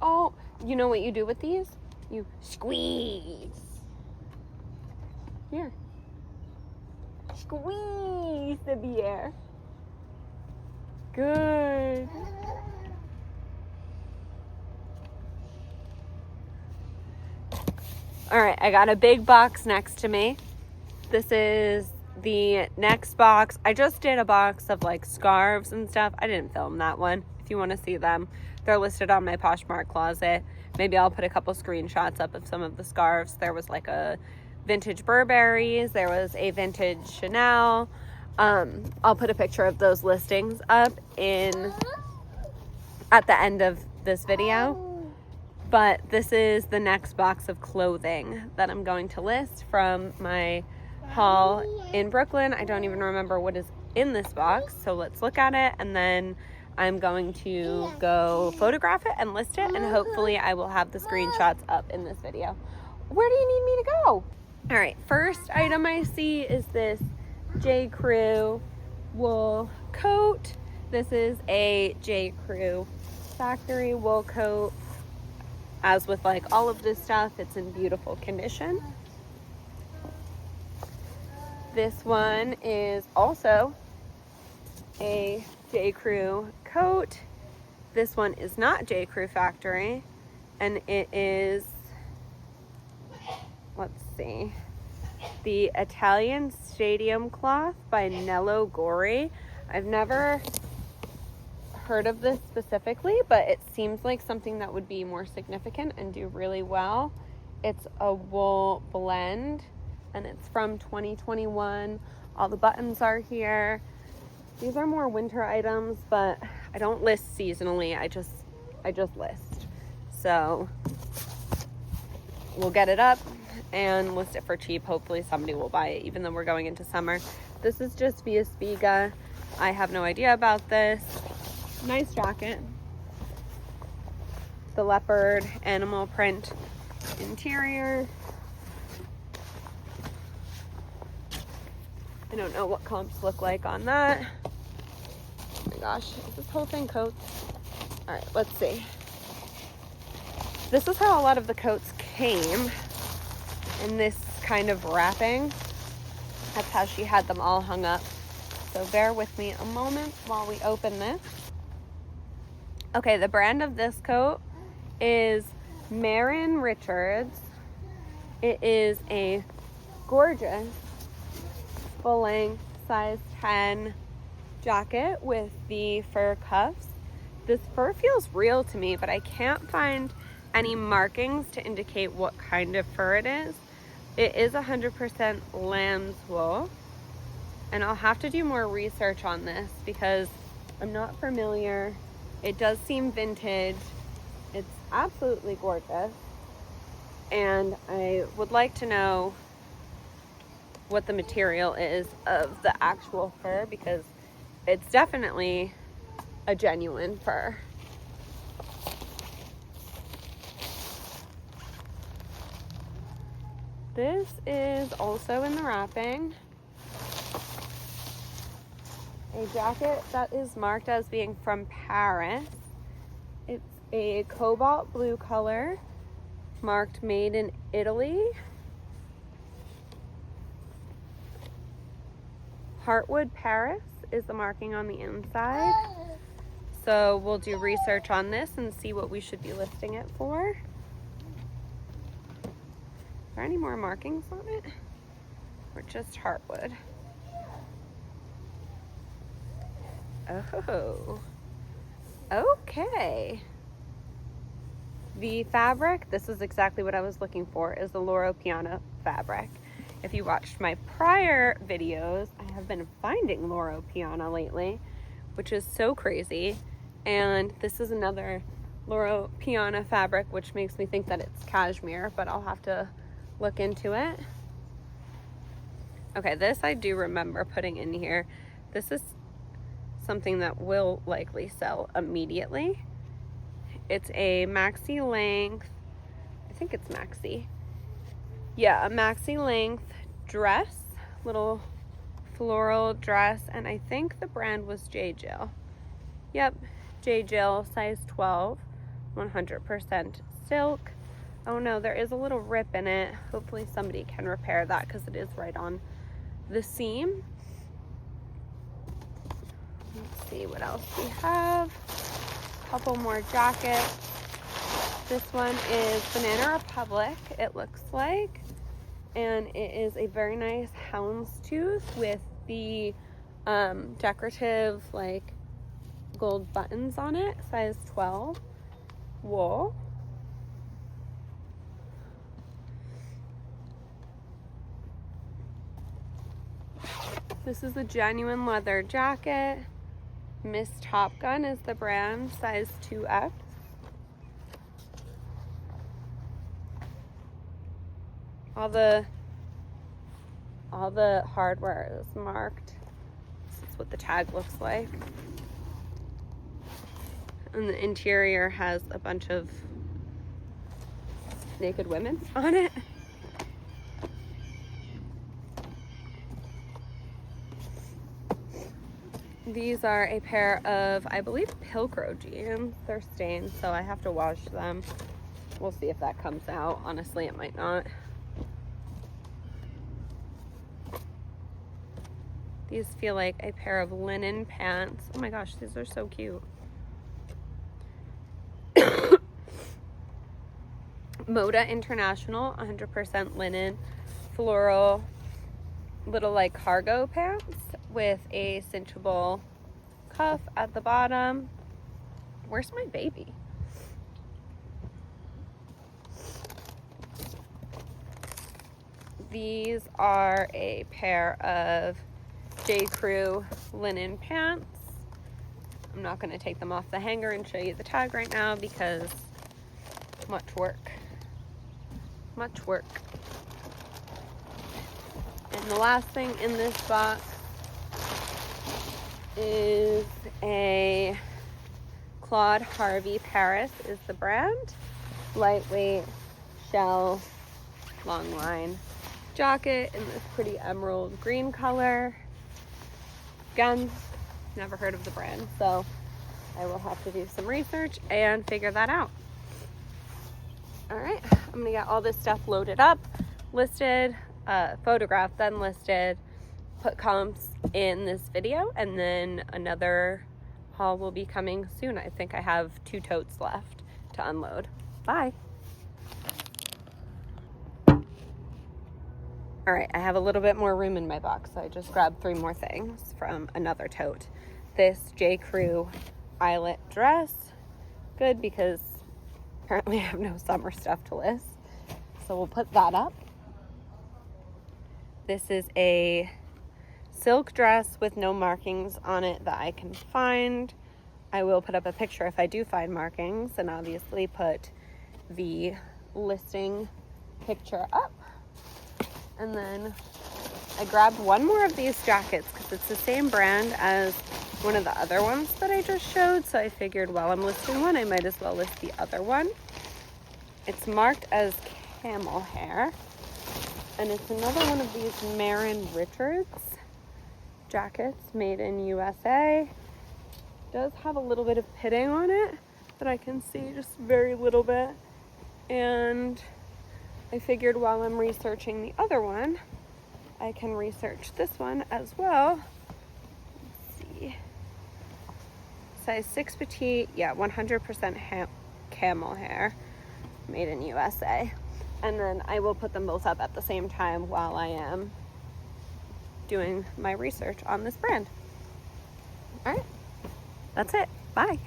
Oh, you know what you do with these? You squeeze. Here. Squeeze the beer. Good. All right, I got a big box next to me. This is the next box. I just did a box of like scarves and stuff. I didn't film that one. If you want to see them, they're listed on my Poshmark closet. Maybe I'll put a couple screenshots up of some of the scarves. There was like a vintage Burberry's. There was a vintage Chanel. I'll put a picture of those listings up at the end of this video. But this is the next box of clothing that I'm going to list from my haul in Brooklyn. I don't even remember what is in this box, so let's look at it, and then I'm going to go photograph it and list it, and hopefully I will have the screenshots up in this video. Where do you need me to go? All right, first item I see is this J. Crew wool coat. This is a J. Crew factory wool coat. As with like all of this stuff, it's in beautiful condition. This one is also a J. Crew coat. This one is not J. Crew factory, and it is, let's see, the Italian Stadium Cloth by Nello Gori. I've never heard of this specifically, but it seems like something that would be more significant and do really well. It's a wool blend, and it's from 2021. All the buttons are here. These are more winter items, but I don't list seasonally. I just list. So we'll get it up and list it for cheap. Hopefully somebody will buy it, even though we're going into summer. This is just via Spiga. I have no idea about this. Nice jacket. The leopard animal print interior. I don't know what comps look like on that. Oh my gosh, is this whole thing coats? All right, let's see. This is how a lot of the coats came, in this kind of wrapping. That's how she had them all hung up. So bear with me a moment while we open this. Okay, the brand of this coat is Marin Richards. It is a gorgeous full-length size 10 jacket with the fur cuffs. This fur feels real to me, but I can't find any markings to indicate what kind of fur it is. It is 100% lamb's wool, and I'll have to do more research on this because I'm not familiar. It does seem vintage. It's absolutely gorgeous. And I would like to know what the material is of the actual fur, because it's definitely a genuine fur. This is also in the wrapping. A jacket that is marked as being from Paris. It's a cobalt blue color, marked made in Italy. Heartwood Paris is the marking on the inside. So we'll do research on this and see what we should be listing it for. Are there any more markings on it? Or just Heartwood? Oh, okay. The fabric, this is exactly what I was looking for, is the Loro Piana fabric. If you watched my prior videos, I have been finding Loro Piana lately, which is so crazy. And this is another Loro Piana fabric, which makes me think that it's cashmere, but I'll have to look into it. Okay, this I do remember putting in here. This is something that will likely sell immediately. It's a maxi length, I think it's maxi. Yeah, a maxi length dress, little floral dress, and I think the brand was J. Jill. Yep, J. Jill, size 12, 100% silk. Oh no, there is a little rip in it. Hopefully somebody can repair that because it is right on the seam. Let's see what else we have. A couple more jackets. This one is Banana Republic, it looks like. And it is a very nice houndstooth with the decorative like gold buttons on it, size 12 wool. This is a genuine leather jacket. Miss Top Gun is the brand, size 2X. All the hardware is marked. This is what the tag looks like. And the interior has a bunch of naked women on it. These are a pair of, I believe, Pilcro jeans. They're stained, so I have to wash them. We'll see if that comes out. Honestly, it might not. These feel like a pair of linen pants. Oh my gosh, these are so cute. Moda International, 100% linen, floral, little like cargo pants with a cinchable cuff at the bottom. Where's my baby? These are a pair of J. Crew linen pants. I'm not going to take them off the hanger and show you the tag right now because much work. Much work. And the last thing in this box is a Claude Harvey Paris is the brand. Lightweight shell long line jacket in this pretty emerald green color. Again, never heard of the brand, so I will have to do some research and figure that out. All right, I'm gonna get all this stuff loaded up, listed, photographed, then listed, put comps in this video, and then another haul will be coming soon. I think I have 2 totes left to unload. Bye. All right, I have a little bit more room in my box, so I just grabbed 3 more things from another tote. This J. Crew eyelet dress, good because apparently I have no summer stuff to list, so we'll put that up. This is a silk dress with no markings on it that I can find. I will put up a picture if I do find markings, and obviously put the listing picture up. And then I grabbed 1 more of these jackets because it's the same brand as one of the other ones that I just showed. So I figured while I'm listing one, I might as well list the other one. It's marked as camel hair. And it's another one of these Marin Richards jackets made in USA. It does have a little bit of pitting on it that I can see, just very little bit. And I figured while I'm researching the other one, I can research this one as well. Let's see. Size 6 petite, yeah, 100% camel hair, made in USA. And then I will put them both up at the same time while I am doing my research on this brand. All right, that's it. Bye.